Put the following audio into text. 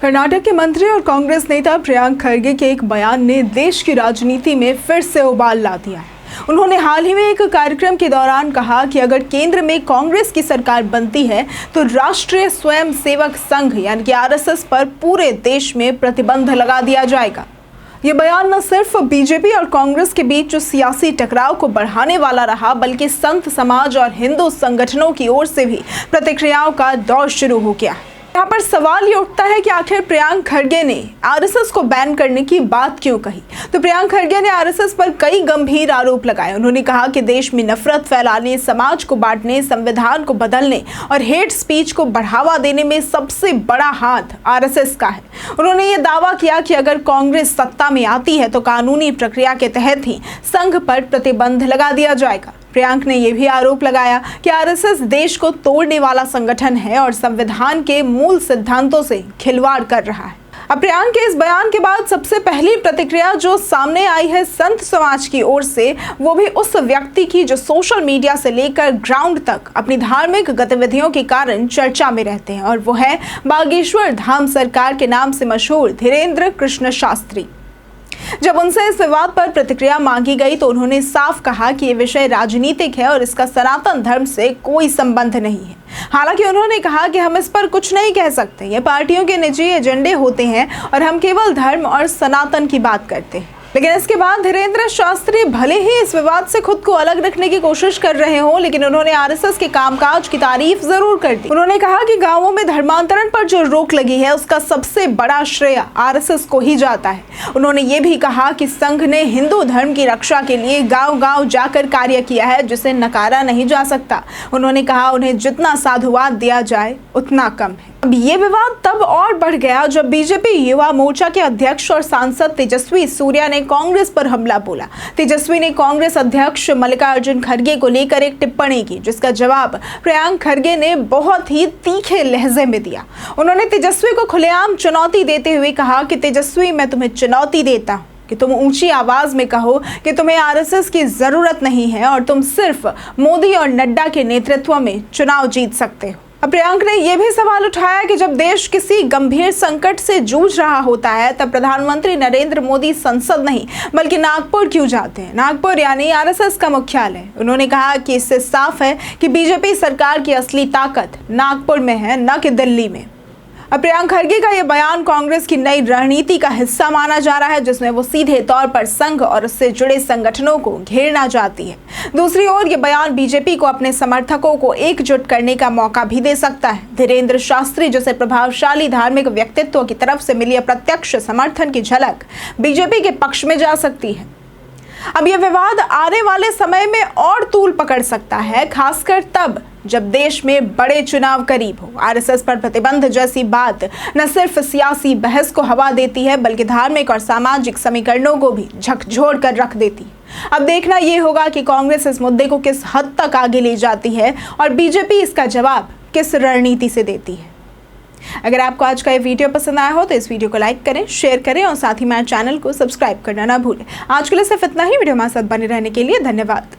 कर्नाटक के मंत्री और कांग्रेस नेता प्रियंक खरगे के एक बयान ने देश की राजनीति में फिर से उबाल ला दिया है। उन्होंने हाल ही में एक कार्यक्रम के दौरान कहा कि अगर केंद्र में कांग्रेस की सरकार बनती है तो राष्ट्रीय स्वयंसेवक संघ यानी कि आरएसएस पर पूरे देश में प्रतिबंध लगा दिया जाएगा। ये बयान न सिर्फ बीजेपी और कांग्रेस के बीच जो सियासी टकराव को बढ़ाने वाला रहा, बल्कि संत समाज और हिंदू संगठनों की ओर से भी प्रतिक्रियाओं का दौर शुरू हो गया। यहाँ पर सवाल ये उठता है कि आखिर प्रियंक खरगे ने आरएसएस को बैन करने की बात क्यों कही। तो प्रियंक खरगे ने आरएसएस पर कई गंभीर आरोप लगाए। उन्होंने कहा कि देश में नफरत फैलाने, समाज को बांटने, संविधान को बदलने और हेट स्पीच को बढ़ावा देने में सबसे बड़ा हाथ आरएसएस का है। उन्होंने ये दावा किया कि अगर कांग्रेस सत्ता में आती है तो कानूनी प्रक्रिया के तहत ही संघ पर प्रतिबंध लगा दिया जाएगा। प्रियंक ने यह भी आरोप लगाया कि आरएसएस देश को तोड़ने वाला संगठन है और संविधान के मूल सिद्धांतों से खिलवाड़ कर रहा है। अब प्रियंक के इस बयान के बाद सबसे पहली प्रतिक्रिया जो सामने आई है संत समाज की ओर से, वो भी उस व्यक्ति की जो सोशल मीडिया से लेकर ग्राउंड तक अपनी धार्मिक गतिविधियों के कारण चर्चा में रहते हैं, और वो है बागेश्वर धाम सरकार के नाम से मशहूर धीरेन्द्र कृष्ण शास्त्री। जब उनसे इस विवाद पर प्रतिक्रिया मांगी गई तो उन्होंने साफ कहा कि ये विषय राजनीतिक है और इसका सनातन धर्म से कोई संबंध नहीं है। हालांकि उन्होंने कहा कि हम इस पर कुछ नहीं कह सकते, ये पार्टियों के निजी एजेंडे होते हैं और हम केवल धर्म और सनातन की बात करते हैं। लेकिन इसके बाद धीरेन्द्र शास्त्री भले ही इस विवाद से खुद को अलग रखने की कोशिश कर रहे हों, लेकिन उन्होंने आरएसएस के कामकाज की तारीफ जरूर कर दी। उन्होंने कहा कि गांवों में धर्मांतरण पर जो रोक लगी है उसका सबसे बड़ा श्रेय आरएसएस को ही जाता है। उन्होंने ये भी कहा कि संघ ने हिंदू धर्म की रक्षा के लिए गांव-गांव जाकर कार्य किया है, जिसे नकारा नहीं जा सकता। उन्होंने कहा उन्हें जितना साधुवाद दिया जाए उतना कम है। अब ये विवाद तब और बढ़ गया जब बीजेपी युवा मोर्चा के अध्यक्ष और सांसद तेजस्वी सूर्या ने कांग्रेस पर हमला बोला। तेजस्वी ने कांग्रेस अध्यक्ष मल्लिकार्जुन खड़गे को लेकर एक टिप्पणी की, जिसका जवाब प्रियंक खरगे ने बहुत ही तीखे लहजे में दिया। उन्होंने तेजस्वी को खुलेआम चुनौती देते हुए कहा कि तेजस्वी, मैं तुम्हें चुनौती देता हूँ कि तुम ऊंची आवाज में कहो कि तुम्हें आरएसएस की जरूरत नहीं है और तुम सिर्फ मोदी और नड्डा के नेतृत्व में चुनाव जीत सकते हो। अब प्रियंक ने यह भी सवाल उठाया कि जब देश किसी गंभीर संकट से जूझ रहा होता है तब प्रधानमंत्री नरेंद्र मोदी संसद नहीं बल्कि नागपुर क्यों जाते हैं। नागपुर यानी आरएसएस का मुख्यालय। उन्होंने कहा कि इससे साफ है कि बीजेपी सरकार की असली ताकत नागपुर में है, न कि दिल्ली में। अब प्रियंक खरगे का यह बयान कांग्रेस की नई रणनीति का हिस्सा माना जा रहा है, जिसमें वो सीधे तौर पर संघ और उससे जुड़े संगठनों को घेरना चाहती है। दूसरी ओर ये बयान बीजेपी को अपने समर्थकों को एकजुट करने का मौका भी दे सकता है। धीरेन्द्र शास्त्री जैसे प्रभावशाली धार्मिक व्यक्तित्व की तरफ से मिली अप्रत्यक्ष समर्थन की झलक बीजेपी के पक्ष में जा सकती है। अब यह विवाद आने वाले समय में और तूल पकड़ सकता है, खासकर तब जब देश में बड़े चुनाव करीब हो। आरएसएस पर प्रतिबंध जैसी बात न सिर्फ सियासी बहस को हवा देती है, बल्कि धार्मिक और सामाजिक समीकरणों को भी झकझोर कर रख देती है। अब देखना यह होगा कि कांग्रेस इस मुद्दे को किस हद तक आगे ले जाती है और बीजेपी इसका जवाब किस रणनीति से देती है। अगर आपको आज का ये वीडियो पसंद आया हो तो इस वीडियो को लाइक करें, शेयर करें और साथ ही मेरे चैनल को सब्सक्राइब करना ना भूलें। आज के लिए सिर्फ इतना ही। वीडियो हमारे साथ बने रहने के लिए धन्यवाद।